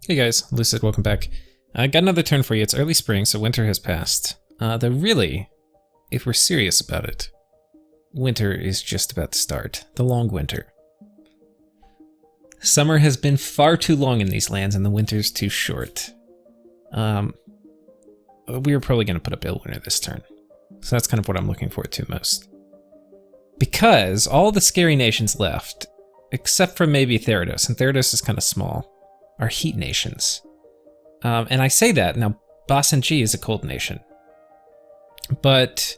Hey guys, Lucid, welcome back. I got another turn for you. It's early spring, so winter has passed. Though really, if we're serious about it, winter is just about to start. The long winter. Summer has been far too long in these lands, and the winter's too short. We were probably going to put up Illwinter this turn. So that's kind of what I'm looking forward to most. Because all the scary nations left, except for maybe Therados, and Therados is kind of small, are heat nations. And I say that, now Bossan G is a cold nation. But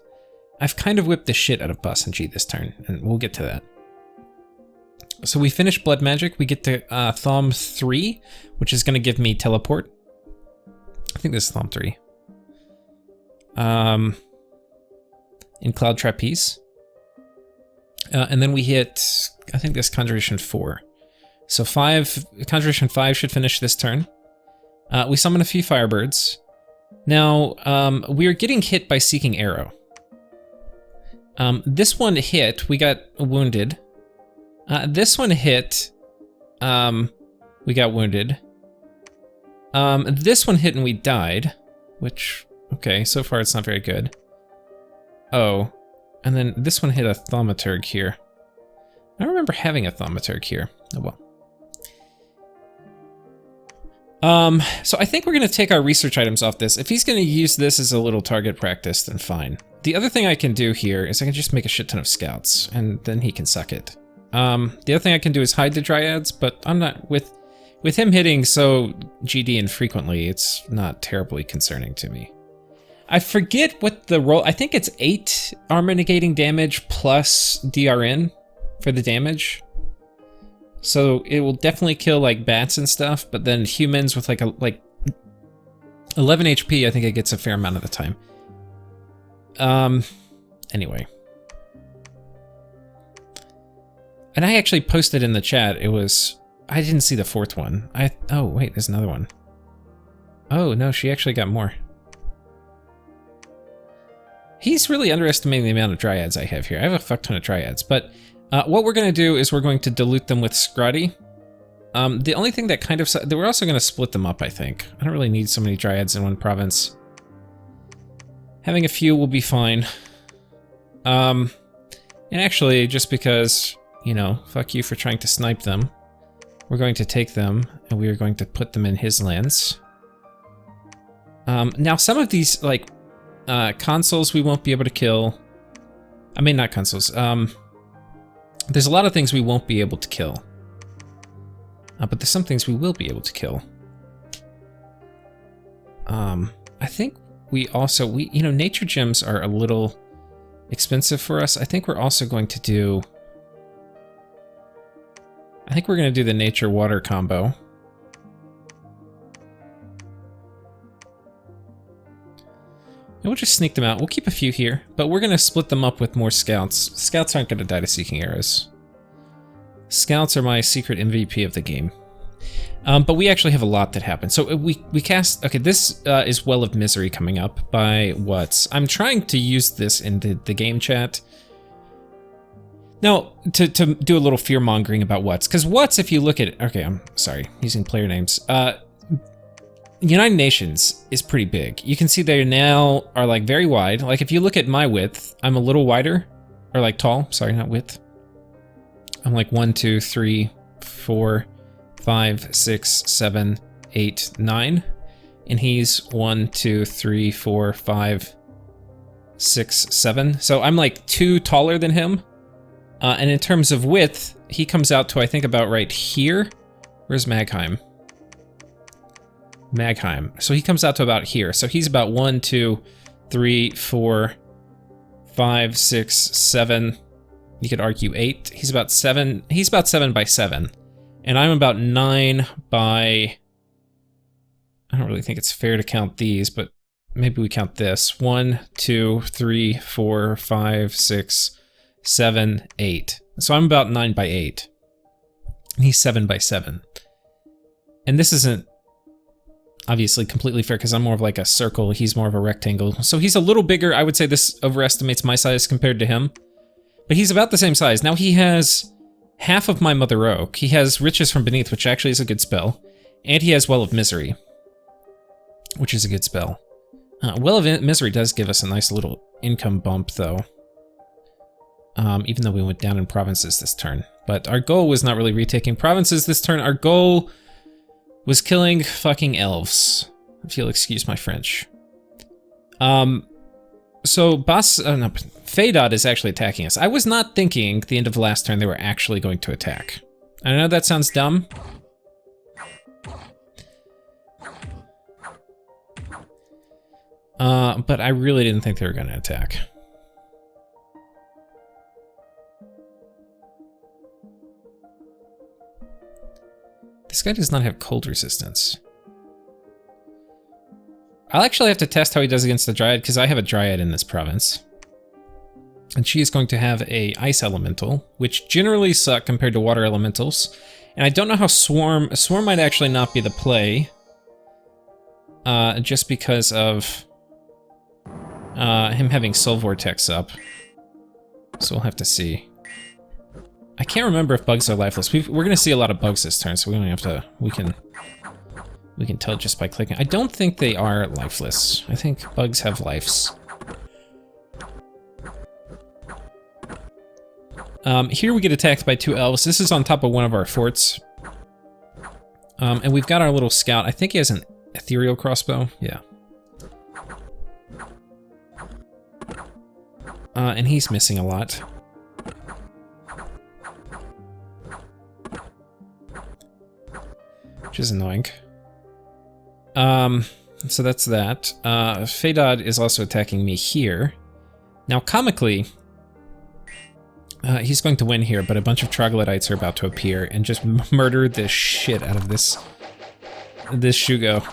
I've kind of whipped the shit out of Bossan G this turn, and we'll get to that. So we finish Blood Magic, we get to Thom 3, which is going to give me Teleport. I think this is Thom 3. In Cloud Trapeze. And then we hit, I think this Conjuration 4. So Conjuration 5 should finish this turn. We summon a few Firebirds. Now, we are getting hit by Seeking Arrow. This one hit, we got wounded. This one hit, we got wounded. This one hit and we died, which, okay, so far it's not very good. Oh, and then this one hit a Thaumaturg here. I don't remember having a Thaumaturg here. Oh well. So I think we're going to take our research items off this. If he's going to use this as a little target practice, then fine. The other thing I can do here is I can just make a shit ton of scouts, and then he can suck it. The other thing I can do is hide the Dryads, but I'm not, with him hitting so GD infrequently, it's not terribly concerning to me. I forget what the roll, I think it's 8 armor negating damage plus DRN for the damage. So it will definitely kill like bats and stuff, but then humans with like 11 HP, I think it gets a fair amount of the time. Anyway. And I actually posted in the chat, I didn't see the 4th one. Oh wait, there's another one. Oh no, she actually got more. He's really underestimating the amount of Dryads I have here. I have a fuck ton of Dryads, but what we're going to do is we're going to dilute them with Scrotty. The only thing that kind of... We're also going to split them up, I think. I don't really need so many Dryads in one province. Having a few will be fine. And actually, just because, you know, fuck you for trying to snipe them, we're going to take them and we are going to put them in his lands. Now, some of these, like, consoles we won't be able to kill. I mean, not consoles. There's a lot of things we won't be able to kill. But there's some things we will be able to kill. I think we also, you know, nature gems are a little expensive for us. I think we're also going to do, I think we're going to do the nature water combo. And we'll just sneak them out. We'll keep a few here, but we're going to split them up with more scouts. Scouts aren't going to die to Seeking Arrows. Scouts are my secret MVP of the game. But we actually have a lot that happened. So we cast... Okay, this is Well of Misery coming up by What's. I'm trying to use this in the game chat. Now, to do a little fear-mongering about What's. Because What's, if you look at it... Okay, I'm sorry. Using player names. United Nations is pretty big. You can see they now are like very wide. Like if you look at my width, I'm a little wider, or like tall, sorry, not width. I'm like 1, 2, 3, 4, 5, 6, 7, 8, 9. And he's 1, 2, 3, 4, 5, 6, 7. So I'm like 2 taller than him. And in terms of width, he comes out to I think about right here. Where's Magheim? Magheim. So he comes out to about here. So he's about 1, 2, 3, 4, 5, 6, 7. You could argue 8. He's about 7. He's about 7 by 7. And I'm about 9 by... I don't really think it's fair to count these, but maybe we count this. 1, 2, 3, 4, 5, 6, 7, 8. So I'm about 9 by 8. And he's 7 by 7. And this isn't obviously completely fair because I'm more of like a circle, he's more of a rectangle. So he's a little bigger. I would say this overestimates my size compared to him. But he's about the same size. Now he has half of my Mother Oak. He has Riches from Beneath, which actually is a good spell. And he has Well of Misery, which is a good spell. Well of Misery does give us a nice little income bump, though. Even though we went down in provinces this turn. But our goal was not really retaking provinces this turn. Our goal was killing fucking elves, if you'll excuse my French. So Fedod is actually attacking us. I was not thinking at the end of the last turn they were actually going to attack. I know that sounds dumb. But I really didn't think they were going to attack. This guy does not have cold resistance. I'll actually have to test how he does against the Dryad, because I have a Dryad in this province. And she is going to have a Ice Elemental, which generally suck compared to Water Elementals. And I don't know how Swarm might actually not be the play. Just because of him having Soul Vortex up. So we'll have to see. I can't remember if bugs are lifeless. We're going to see a lot of bugs this turn, so we don't have to. We can tell just by clicking. I don't think they are lifeless. I think bugs have lives. Here we get attacked by 2 elves. This is on top of one of our forts. And we've got our little scout. I think he has an ethereal crossbow. Yeah. And he's missing a lot. Which is annoying. So that's that. Fedod is also attacking me here. Now, comically, he's going to win here, but a bunch of troglodytes are about to appear and just murder the shit out of this Shugo.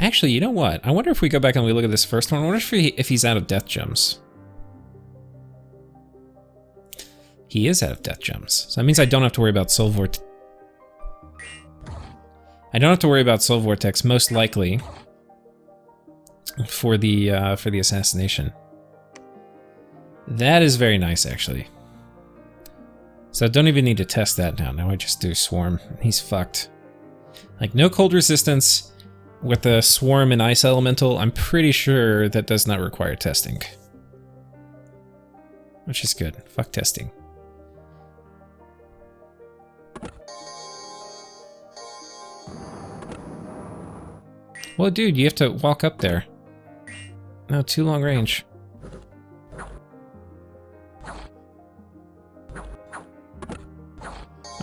Actually, you know what? I wonder if we go back and we look at this first one. I wonder if he's out of death gems. He is out of death gems. So that means I don't have to worry about Soul Vortex. I don't have to worry about Soul Vortex, most likely, for the assassination. That is very nice, actually. So I don't even need to test that now. Now I just do Swarm. He's fucked. Like, no cold resistance with the Swarm and Ice Elemental. I'm pretty sure that does not require testing. Which is good. Fuck testing. Well, dude, you have to walk up there. No, too long range.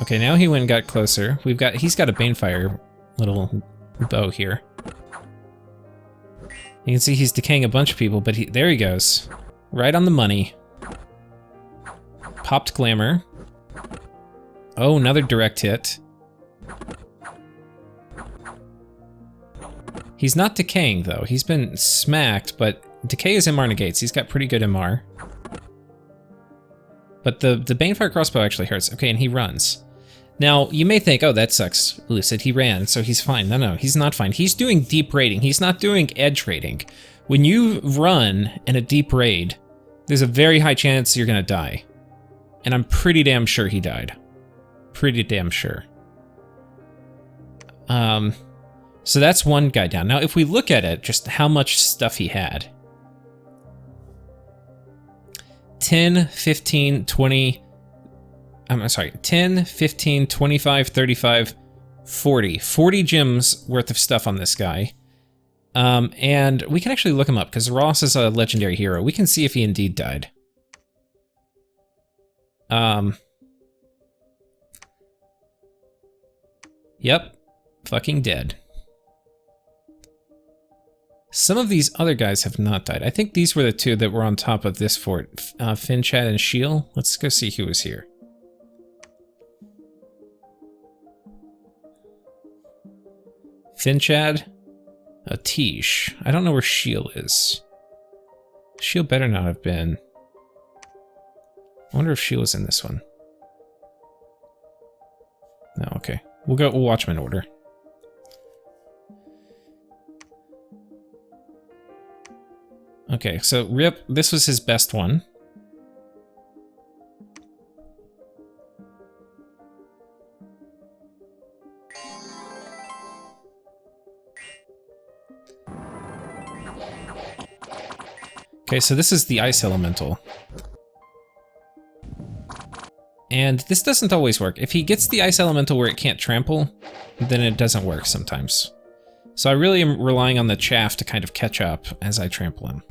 Okay, now he went and got closer. He's got a Banefire little bow here. You can see he's decaying a bunch of people, but there he goes. Right on the money. Popped Glamour. Oh, another direct hit. He's not decaying, though. He's been smacked, but decay is MR negates. He's got pretty good MR. But the Banefire crossbow actually hurts. Okay, and he runs. Now, you may think, oh, that sucks, Lucid. He ran, so he's fine. No, he's not fine. He's doing deep raiding. He's not doing edge raiding. When you run in a deep raid, there's a very high chance you're gonna die. And I'm pretty damn sure he died. Pretty damn sure. So that's one guy down. Now, if we look at it, just how much stuff he had. 10, 15, 20... I'm sorry, 10, 15, 25, 35, 40. 40 gems worth of stuff on this guy. And we can actually look him up, because Ross is a legendary hero. We can see if he indeed died. Yep. Fucking dead. Some of these other guys have not died. I think these were the 2 that were on top of this fort. Finchad and Shiel. Let's go see who was here. Finchad. Atish. I don't know where Shiel is. Shiel better not have been. I wonder if Shiel was in this one. No, okay. We'll watch them in order. Okay, so Rip, this was his best one. Okay, so this is the ice elemental. And this doesn't always work. If he gets the ice elemental where it can't trample, then it doesn't work sometimes. So I really am relying on the chaff to kind of catch up as I trample him.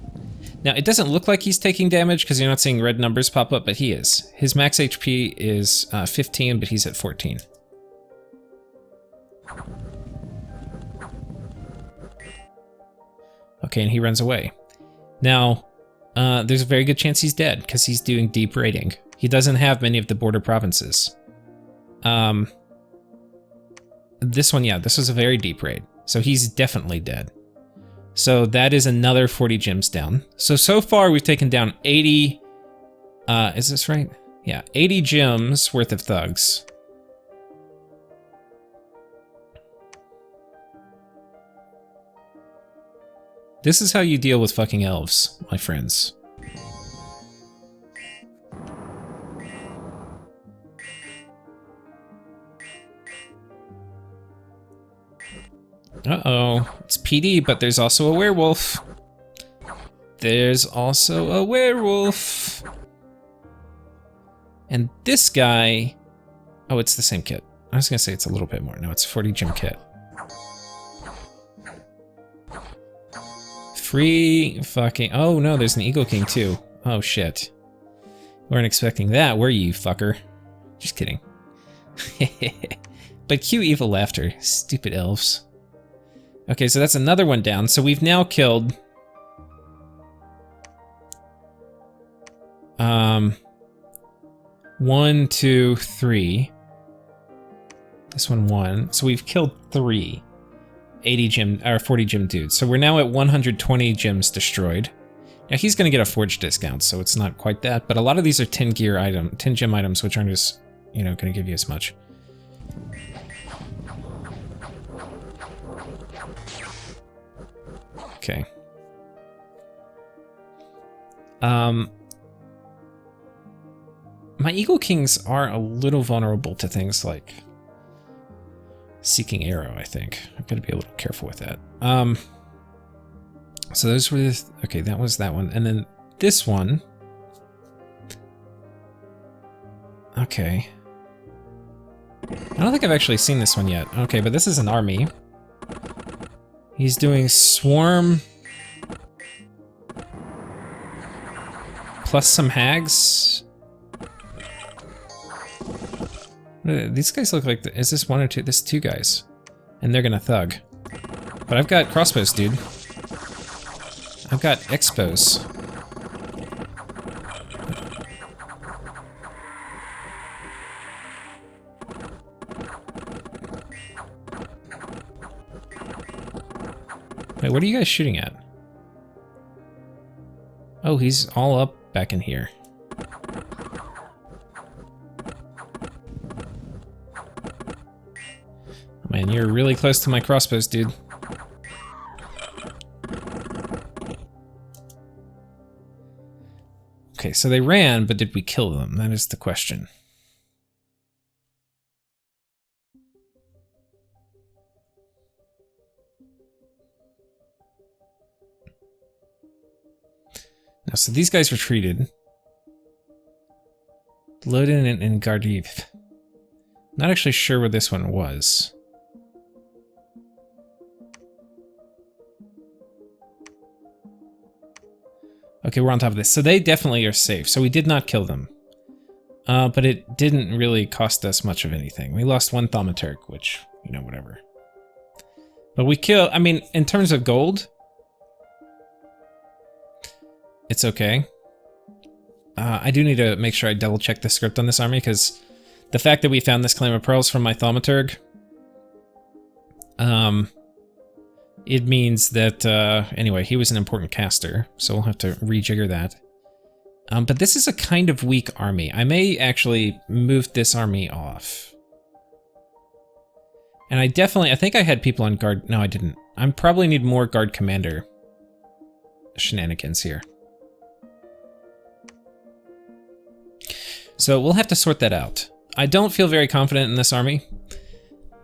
Now, it doesn't look like he's taking damage because you're not seeing red numbers pop up, but he is. His max HP is 15, but he's at 14. Okay, and he runs away. Now, there's a very good chance he's dead because he's doing deep raiding. He doesn't have many of the border provinces. This one, yeah, this was a very deep raid. So he's definitely dead. So that is another 40 gems down. So far we've taken down 80, is this right? Yeah, 80 gems worth of thugs. This is how you deal with fucking elves, my friends. Uh-oh, it's PD, but there's also a werewolf. There's also a werewolf. And this guy... Oh, it's the same kit. I was gonna say it's a little bit more. No, it's a 40 gem kit. Free fucking... Oh no, there's an Eagle King too. Oh shit. Weren't expecting that, were you, fucker? Just kidding. But cue evil laughter. Stupid elves. Okay, so that's another one down. So we've now killed... 1, 2, 3. This one 1. So we've killed 3 80 gem or 40 gem dudes. So we're now at 120 gems destroyed. Now he's gonna get a forge discount, so it's not quite that, but a lot of these are 10 gem items, which aren't just, you know, gonna give you as much. Okay. My Eagle Kings are a little vulnerable to things like Seeking Arrow, I think. I've got to be a little careful with that. So those were the... Okay, that was that one. And then this one... Okay. I don't think I've actually seen this one yet. Okay, but this is an army. He's doing Swarm... plus some hags. These guys look like... Is this 1 or 2? This is 2 guys. And they're gonna thug. But I've got crossbows, dude. I've got expos. Wait, what are you guys shooting at? Oh, he's all up back in here. Man, you're really close to my crossbows, dude. Okay, so they ran, but did we kill them? That is the question. Now, so these guys retreated. Lodin and Gardiv. Not actually sure where this one was. Okay, we're on top of this. So they definitely are safe. So we did not kill them. But it didn't really cost us much of anything. We lost 1 Thaumaturg, which, you know, whatever. But we kill... I mean, in terms of gold... It's okay. I do need to make sure I double check the script on this army, because the fact that we found this Claim of Pearls from my Thaumaturg... it means that, anyway, he was an important caster, so we'll have to rejigger that. But this is a kind of weak army. I may actually move this army off. And I think I had people on guard. No, I didn't. I probably need more guard commander shenanigans here. So we'll have to sort that out. I don't feel very confident in this army.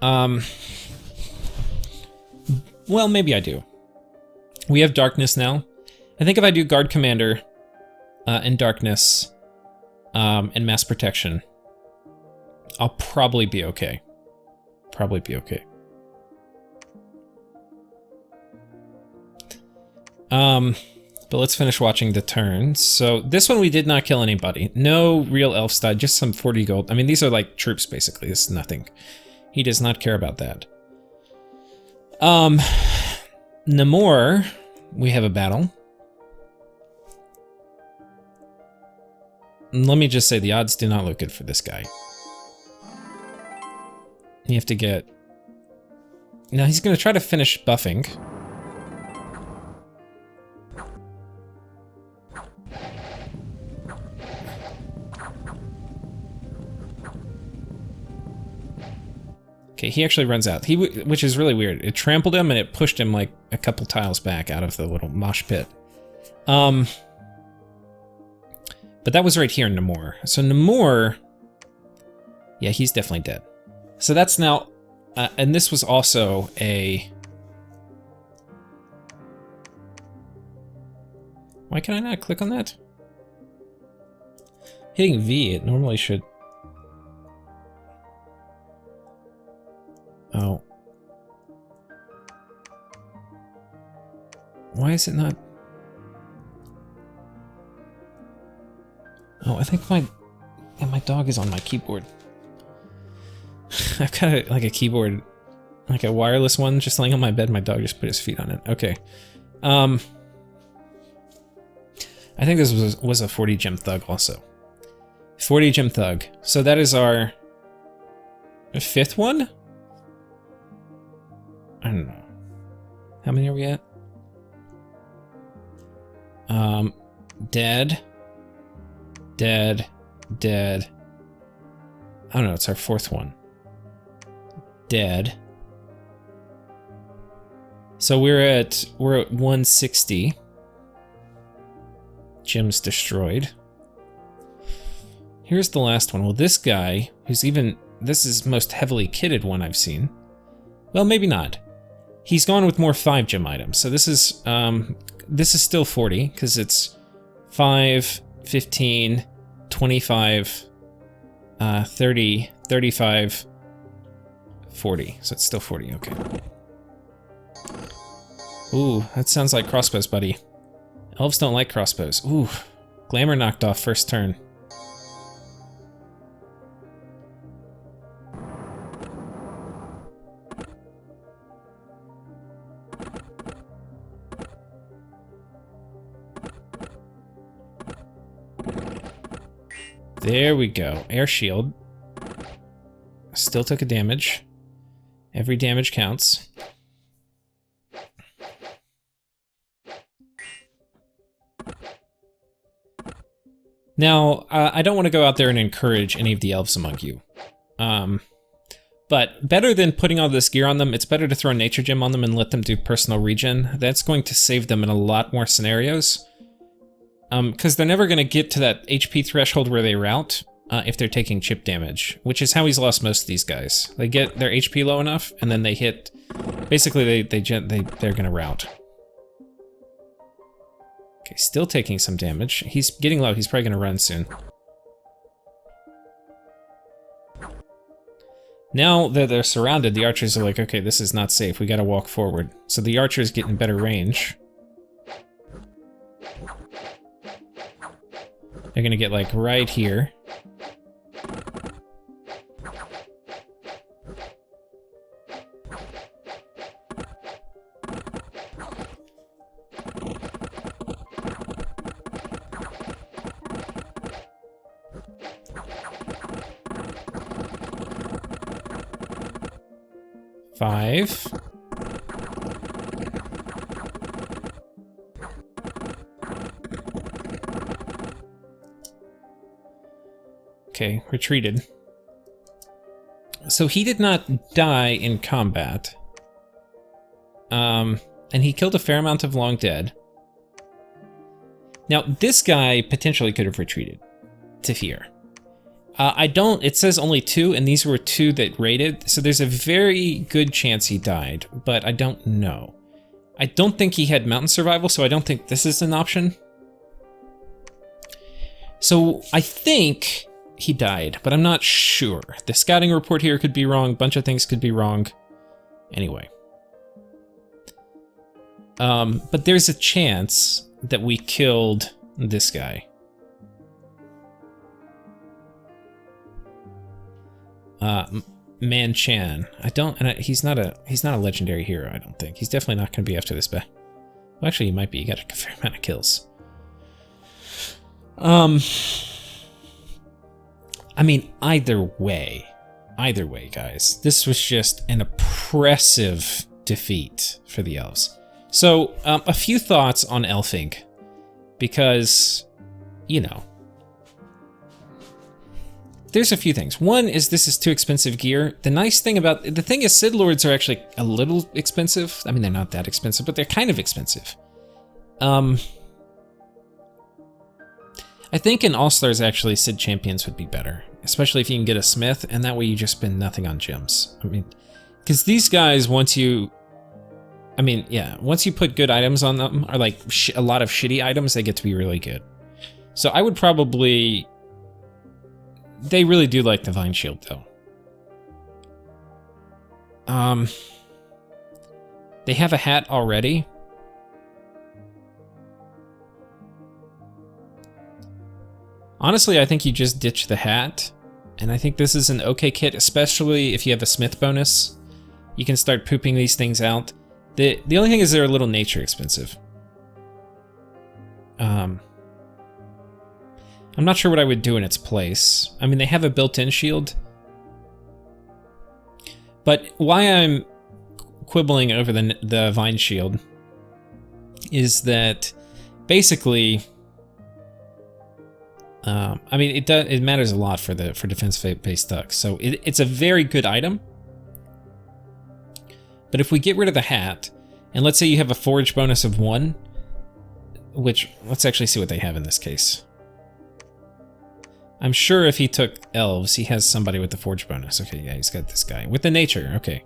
Well, maybe I do. We have darkness now, I think if I do Guard Commander and Darkness and Mass Protection, I'll probably be okay. Probably be okay. But let's finish watching the turns. So this one we did not kill anybody. No real elves died, just some 40 gold. I mean, these are like troops basically. This is nothing. He does not care about that. Namor, we have a battle. And let me just say the odds do not look good for this guy. You have to get... Now he's going to try to finish buffing. Okay, he actually runs out. Which is really weird. It trampled him and it pushed him like a couple tiles back out of the little mosh pit. But that was right here in Namor. So Namor, yeah, he's definitely dead. So that's now, and this was also a... Why can I not click on that? Hitting V, it normally should... Oh. Why is it not? Oh, I think my dog is on my keyboard. I've got like a keyboard, like a wireless one, just laying on my bed. My dog just put his feet on it. Okay. I think this was a 40 gem thug also. 40 gem thug. So that is our 5th one? I don't know. How many are we at? Dead. Dead. Dead. I don't know, it's our 4th one. Dead. So we're at 160. Gems destroyed. Here's the last one. Well, this guy, who's even... This is most heavily kitted one I've seen. Well, maybe not. He's gone with more 5 gem items. So this is still 40, because it's 5, 15, 25, 30, 35, 40. So it's still 40, okay. Ooh, that sounds like crossbows, buddy. Elves don't like crossbows. Ooh, glamour knocked off first turn. There we go. Air shield. Still took a damage. Every damage counts. Now, I don't want to go out there and encourage any of the elves among you. But better than putting all this gear on them, it's better to throw Nature Gem on them and let them do personal regen. That's going to save them in a lot more scenarios. Because they're never going to get to that HP threshold where they rout if they're taking chip damage, which is how he's lost most of these guys. They get their HP low enough, and then they hit... Basically, they're going to rout. Okay, still taking some damage. He's getting low. He's probably going to run soon. Now that they're surrounded, the archers are like, okay, this is not safe. We got to walk forward. So the archers get in better range. They're gonna get like right here. Five. Okay, retreated. So he did not die in combat. And he killed a fair amount of long dead. Now, this guy potentially could have retreated to here. It says only 2, and these were 2 that raided, so there's a very good chance he died, but I don't know. I don't think he had mountain survival, so I don't think this is an option. So I think he died, but I'm not sure. The scouting report here could be wrong. A bunch of things could be wrong. Anyway. But there's a chance that we killed this guy. Man Chan. He's not a legendary hero, I don't think. He's definitely not going to be after this guy. Well, actually, he might be. He got a fair amount of kills. I mean, either way, guys, this was just an oppressive defeat for the elves. So, a few thoughts on elfing, because, you know, there's a few things. One is this is too expensive gear. The thing is Sid Lords are actually a little expensive. I mean, they're not that expensive, but they're kind of expensive. I think in All-Stars, actually, Sid Champions would be better. Especially if you can get a Smith, and that way you just spend nothing on gems. I mean, because these guys, once you put good items on them, or like a lot of shitty items, they get to be really good. So I would probably... They really do like the Vine Shield, though. They have a hat already. Honestly, I think you just ditch the hat, and I think this is an okay kit, especially if you have a Smith bonus. You can start pooping these things out. The only thing is they're a little nature expensive. I'm not sure what I would do in its place. I mean, they have a built-in shield. But why I'm quibbling over the Vine Shield is that basically... I mean, it matters a lot for defense-based thugs. So it's a very good item. But if we get rid of the hat, and let's say you have a forge bonus of 1, which, let's actually see what they have in this case. I'm sure if he took elves, he has somebody with the forge bonus. Okay, yeah, he's got this guy. With the nature, okay.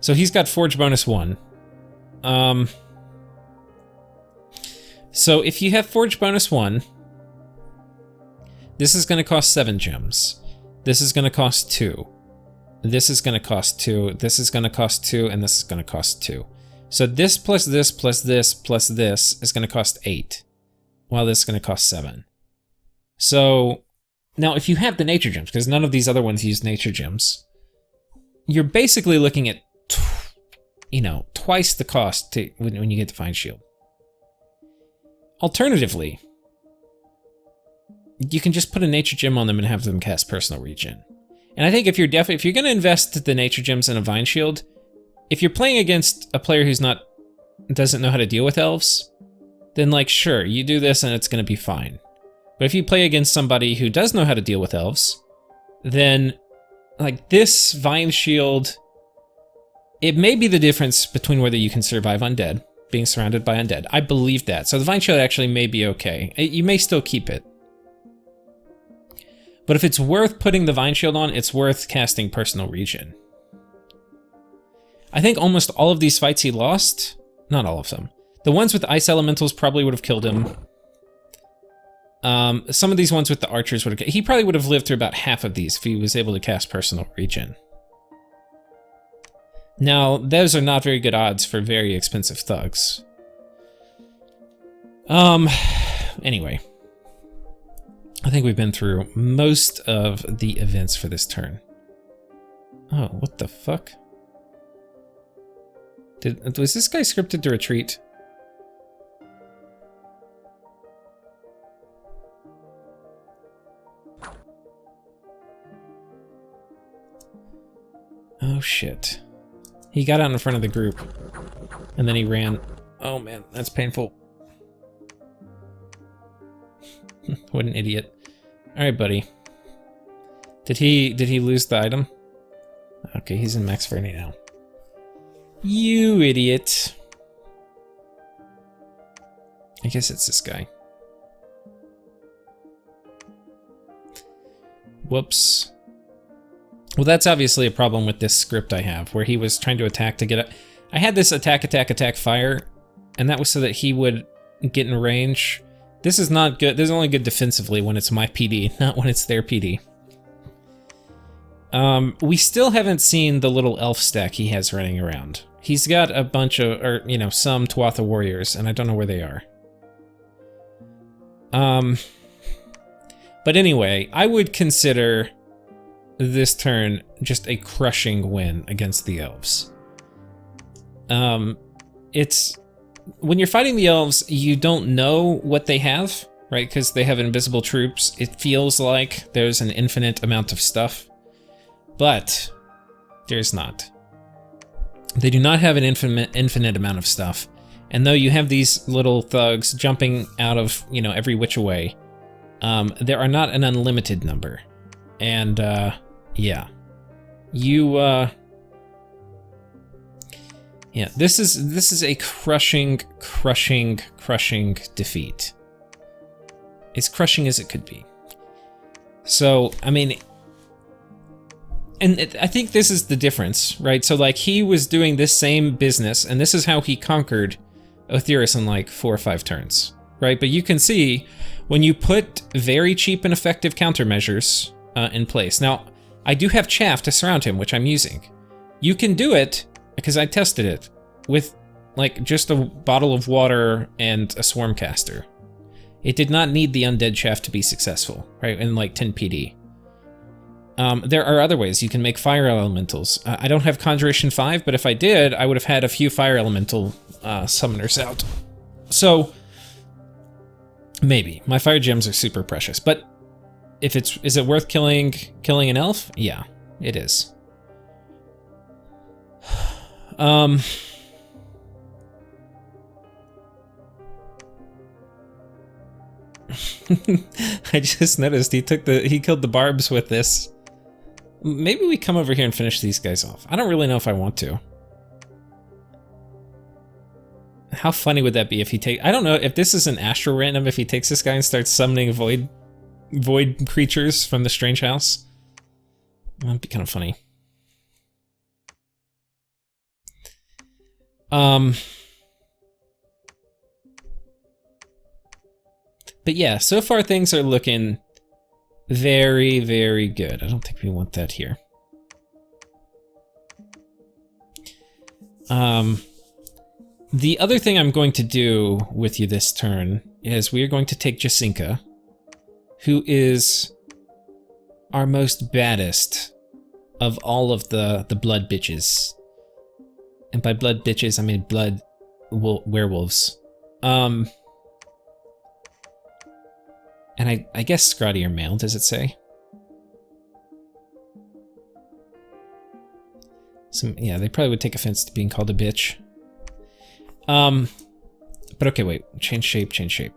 So he's got forge bonus 1. So if you have forge bonus 1... This is going to cost 7 gems. This is going to cost 2. This is going to cost 2. This is going to cost 2, and this is going to cost 2. So this plus this plus this plus this is going to cost 8, while this is going to cost 7. So now if you have the nature gems, because none of these other ones use nature gems, you're basically looking at, twice the cost when you get the Vine Shield. Alternatively, you can just put a nature gem on them and have them cast personal regen. And I think if you're going to invest the nature gems in a Vine Shield, if you're playing against a player who's doesn't know how to deal with elves, then like sure, you do this and it's going to be fine. But if you play against somebody who does know how to deal with elves, then like this Vine Shield, it may be the difference between whether you can survive undead, being surrounded by undead. I believe that. So the Vine Shield actually may be okay. You may still keep it. But if it's worth putting the Vine Shield on, it's worth casting personal regen. I think almost all of these fights he lost. Not all of them. The ones with ice elementals probably would have killed him. Some of these ones with the archers would have... He probably would have lived through about half of these if he was able to cast personal regen. Now, those are not very good odds for very expensive thugs. Anyway. I think we've been through most of the events for this turn. Oh, what the fuck? Was this guy scripted to retreat? Oh shit. He got out in front of the group. And then he ran. Oh man, that's painful. What an idiot. Alright, buddy. Did he lose the item? Okay, he's in max Verni now. You idiot. I guess it's this guy. Whoops. Well, that's obviously a problem with this script I have, where he was trying to attack to get it. I had this attack, fire, and that was so that he would get in range. This is not good. This is only good defensively when it's my PD, not when it's their PD. We still haven't seen the little elf stack he has running around. He's got a bunch of, or, you know, some Tuatha warriors, and I don't know where they are. But anyway, I would consider this turn just a crushing win against the elves. It's, when you're fighting the elves, you don't know what they have, right? Because they have invisible troops. It feels like there's an infinite amount of stuff, but there's not. They do not have an infinite amount of stuff. And though you have these little thugs jumping out of, you know, every which way, there are not an unlimited number. And, yeah. Yeah, this is a crushing defeat. As crushing as it could be. So, I mean, and I think this is the difference, right? So, like, he was doing this same business, and this is how he conquered Othyrus in like 4 or 5 turns, right? But you can see when you put very cheap and effective countermeasures in place. Now, I do have chaff to surround him, which I'm using. You can do it, because I tested it, with like just a bottle of water and a swarm caster. It did not need the undead chaff to be successful, right? In like 10 PD. There are other ways. You can make fire elementals. I don't have Conjuration 5, but if I did, I would have had a few fire elemental summoners out. So, maybe. My fire gems are super precious, but if is it worth killing an elf? Yeah, it is. I just noticed he killed the barbs with this. Maybe we come over here and finish these guys off. I don't really know if I want to. How funny would that be if he I don't know if this is an astral random, if he takes this guy and starts summoning void creatures from the strange house. That'd be kind of funny. But yeah, so far things are looking very, very good. I don't think we want that here. The other thing I'm going to do with you this turn is we are going to take Jacinka, who is our most baddest of all of the blood bitches. And by blood bitches, I mean blood werewolves. And I guess Scotty are male, does it say? Yeah, they probably would take offense to being called a bitch. But okay, wait, change shape.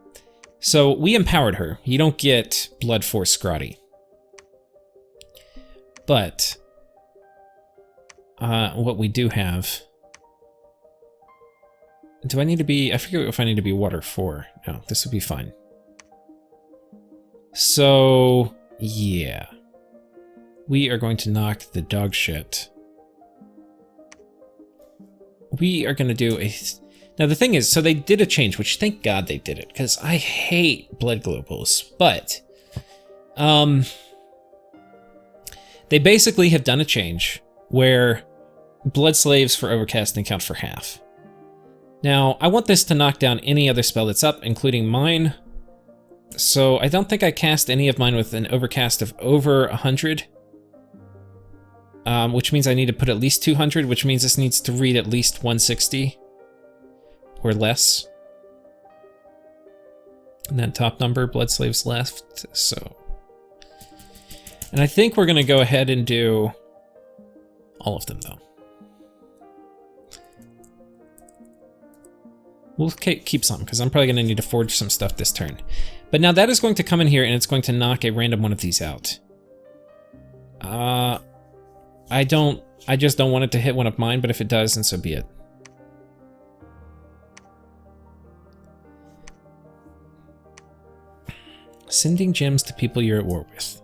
So we empowered her. You don't get Blood Force Scotty. But, what we do have... Do I need to be... I forget if I need to be water 4. No, this would be fine. So, yeah. We are going to knock the dog shit. We are going to do a... Now, the thing is, so they did a change, which thank God they did it, because I hate blood globals. But, they basically have done a change where blood slaves for overcasting count for half. Now, I want this to knock down any other spell that's up, including mine. So I don't think I cast any of mine with an overcast of over 100. Which means I need to put at least 200, which means this needs to read at least 160. Or less. And that top number, blood slaves left, so. And I think we're gonna go ahead and do all of them though. We'll keep some, because I'm probably going to need to forge some stuff this turn. But now that is going to come in here, and it's going to knock a random one of these out. I just don't want it to hit one of mine, but if it does, then so be it. Sending gems to people you're at war with.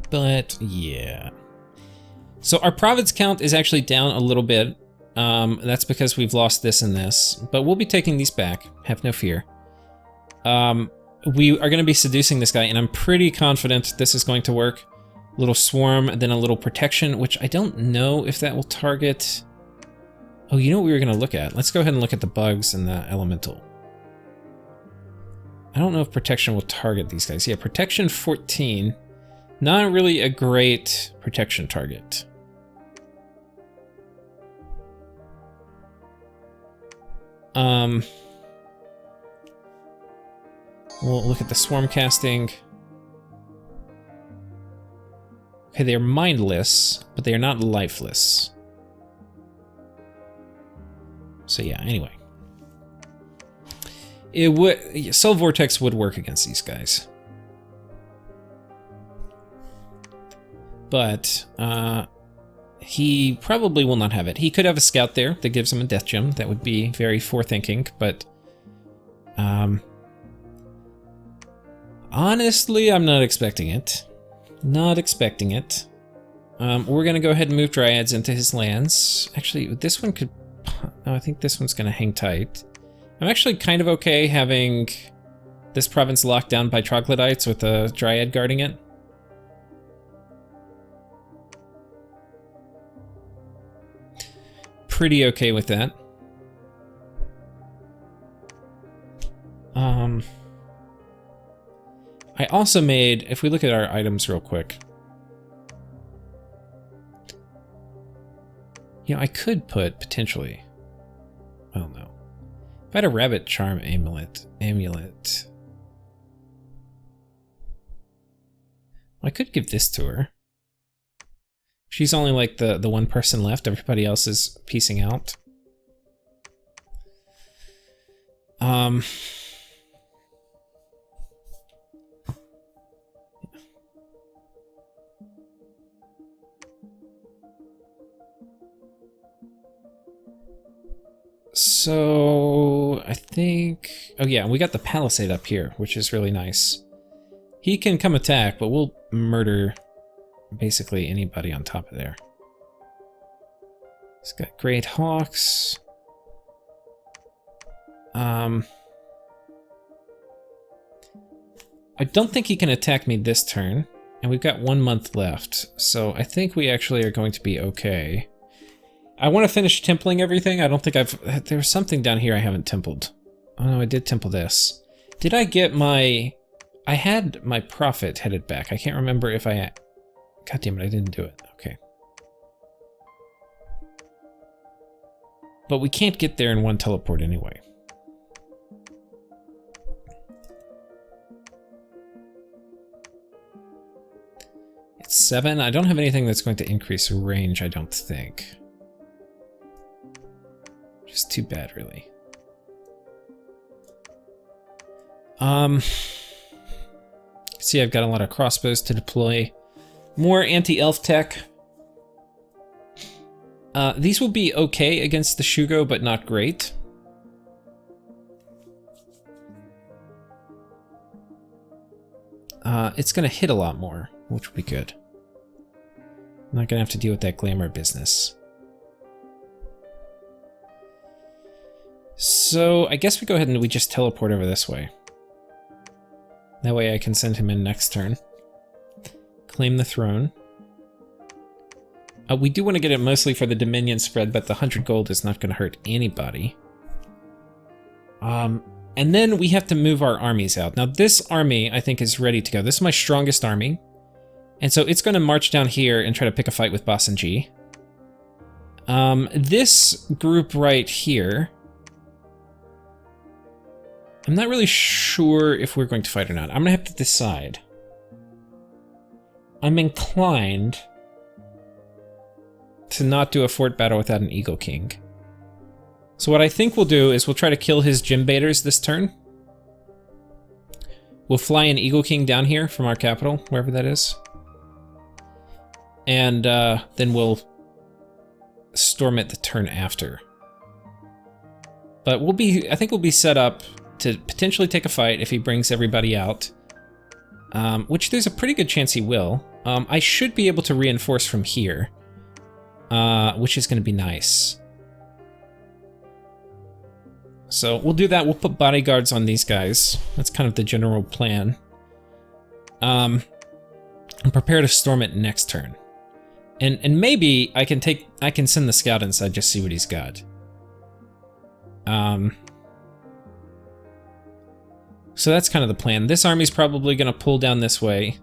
But yeah. So our province count is actually down a little bit. That's because we've lost this and this, but we'll be taking these back. Have no fear. We are going to be seducing this guy, and I'm pretty confident this is going to work. A little swarm, then a little protection, which I don't know if that will target. Oh, you know what we were going to look at? Let's go ahead and look at the bugs and the elemental. I don't know if protection will target these guys. Yeah, protection 14. Not really a great protection target. We'll look at the swarm casting. Okay, they are mindless, but they are not lifeless. So yeah, anyway. It would, Soul Vortex would work against these guys. But, he probably will not have it. He could have a scout there that gives him a death gem. That would be very forethinking, but, honestly, I'm not expecting it. Not expecting it. We're gonna go ahead and move dryads into his lands. Actually, this one could, no, I think this one's gonna hang tight. I'm actually kind of okay having this province locked down by troglodytes with a dryad guarding it. Pretty okay with that. I also made, if we look at our items real quick, you know, I could put potentially, well, no. If I had a rabbit charm amulet, I could give this to her. She's only like the one person left. Everybody else is piecing out. So I think, oh yeah, we got the palisade up here, which is really nice. He can come attack, but we'll murder basically anybody on top of there. He's got great hawks. I don't think he can attack me this turn, and we've got 1 month left, so I think we actually are going to be okay. I want to finish templing everything. I don't think there's something down here I haven't templed. Oh no, I did temple this. Did I get my, I had my prophet headed back. I can't remember if I, God damn it, I didn't do it. Okay. But we can't get there in one teleport anyway. It's 7. I don't have anything that's going to increase range, I don't think. Just too bad, really. See, I've got a lot of crossbows to deploy. More anti-elf tech. These will be okay against the Shugo, but not great. It's gonna hit a lot more, which will be good. I'm not gonna have to deal with that glamour business. So I guess we go ahead and we just teleport over this way. That way I can send him in next turn. Claim the throne. We do want to get it mostly for the Dominion spread, but the 100 gold is not going to hurt anybody. And then we have to move our armies out. Now this army, I think, is ready to go. This is my strongest army. And so it's going to march down here and try to pick a fight with Basenji. This group right here, I'm not really sure if we're going to fight or not. I'm going to have to decide. I'm inclined to not do a fort battle without an Eagle King. So what I think we'll do is we'll try to kill his gym baiters this turn. We'll fly an Eagle King down here from our capital, wherever that is. And then we'll storm it the turn after. But I think we'll be set up to potentially take a fight if he brings everybody out. which there's a pretty good chance he will. I should be able to reinforce from here, which is going to be nice. So we'll do that. We'll put bodyguards on these guys. That's kind of the general plan. And prepare to storm it next turn. And maybe I can send the scout inside, just see what he's got. So that's kind of the plan. This army's probably going to pull down this way.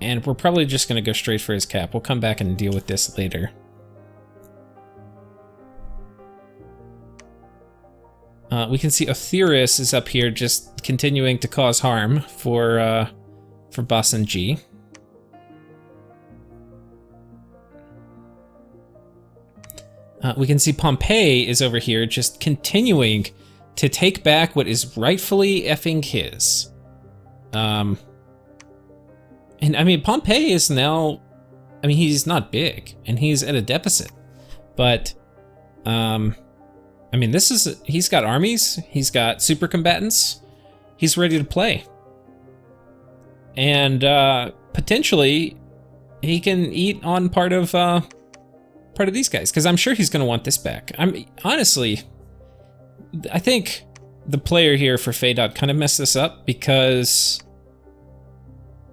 And we're probably just going to go straight for his cap. We'll come back and deal with this later. We can see Othyrus is up here just continuing to cause harm for Basan G. We can see Pompeii is over here just continuing to take back what is rightfully effing his. And I mean, Pompeii is now, I mean, he's not big and he's at a deficit, but, I mean, he's got armies, he's got super combatants, he's ready to play. And, potentially he can eat on part of these guys, because I'm sure he's going to want this back. Honestly, I think the player here for Fadot kind of messed this up, because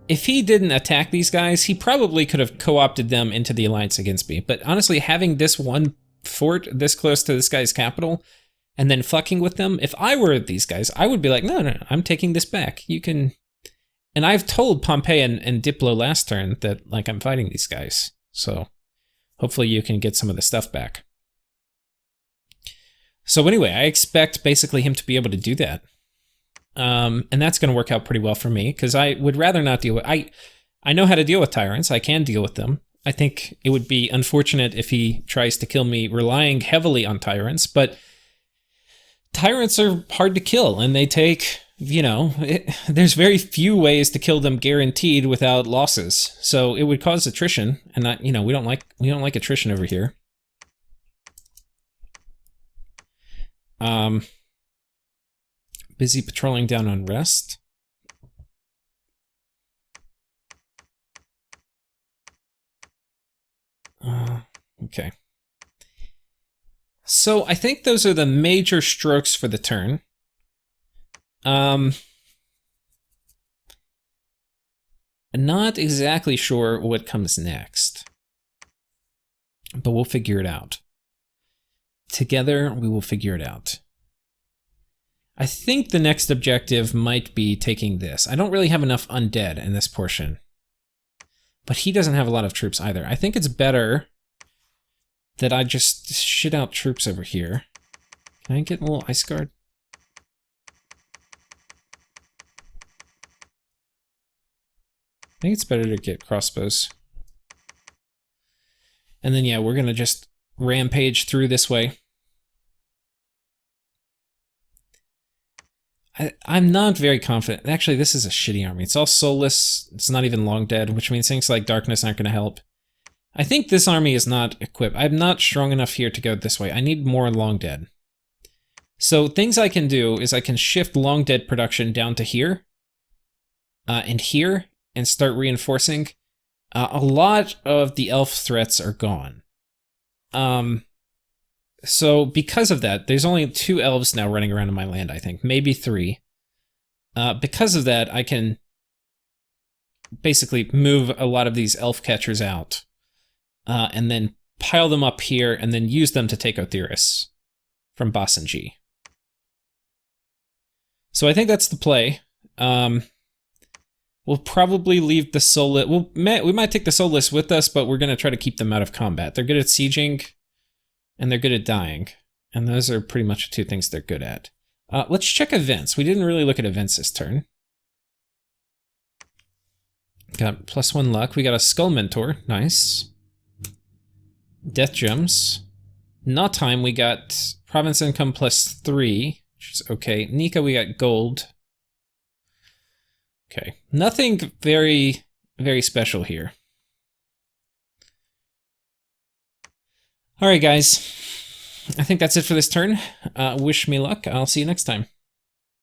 if he didn't attack these guys, he probably could have co-opted them into the alliance against me. But honestly, having this one fort this close to this guy's capital and then fucking with them, if I were these guys, I would be like, no, I'm taking this back. You can... And I've told Pompeii and Diplo last turn that, like, I'm fighting these guys. So hopefully you can get some of the stuff back. So anyway, I expect basically him to be able to do that. And that's going to work out pretty well for me, because I would rather not deal with... I know how to deal with tyrants. I can deal with them. I think it would be unfortunate if he tries to kill me relying heavily on tyrants, but tyrants are hard to kill, and they take... You know, there's very few ways to kill them guaranteed without losses. So it would cause attrition, and you know, we don't like attrition over here. Busy patrolling down on rest. Okay. So I think those are the major strokes for the turn. Not exactly sure what comes next, but we'll figure it out. Together, we will figure it out. I think the next objective might be taking this. I don't really have enough undead in this portion, but he doesn't have a lot of troops either. I think it's better that I just shit out troops over here. Can I get a little ice guard? I think it's better to get crossbows. And then, yeah, we're going to just rampage through this way. I'm not very confident. Actually, this is a shitty army. It's all soulless. It's not even long dead, which means things like darkness aren't going to help. I think this army is not equipped. I'm not strong enough here to go this way. I need more long dead. So things I can do is I can shift long dead production down to here. And here. And start reinforcing. A lot of the elf threats are gone. So because of that, there's only 2 elves now running around in my land, I think. Maybe 3. Because of that, I can basically move a lot of these elf catchers out. And then pile them up here, and then use them to take Othyrus from Basan G. So I think that's the play. We'll probably leave the soulless... We might take the soulless with us, but we're going to try to keep them out of combat. They're good at sieging, and they're good at dying. And those are pretty much the 2 things they're good at. Let's check events. We didn't really look at events this turn. Got +1 luck. We got a Skull Mentor. Nice. Death Gems. Nottheim, we got Province Income +3, which is okay. Nika, we got Gold. Okay, nothing very, very special here. All right, guys. I think that's it for this turn. Wish me luck. I'll see you next time.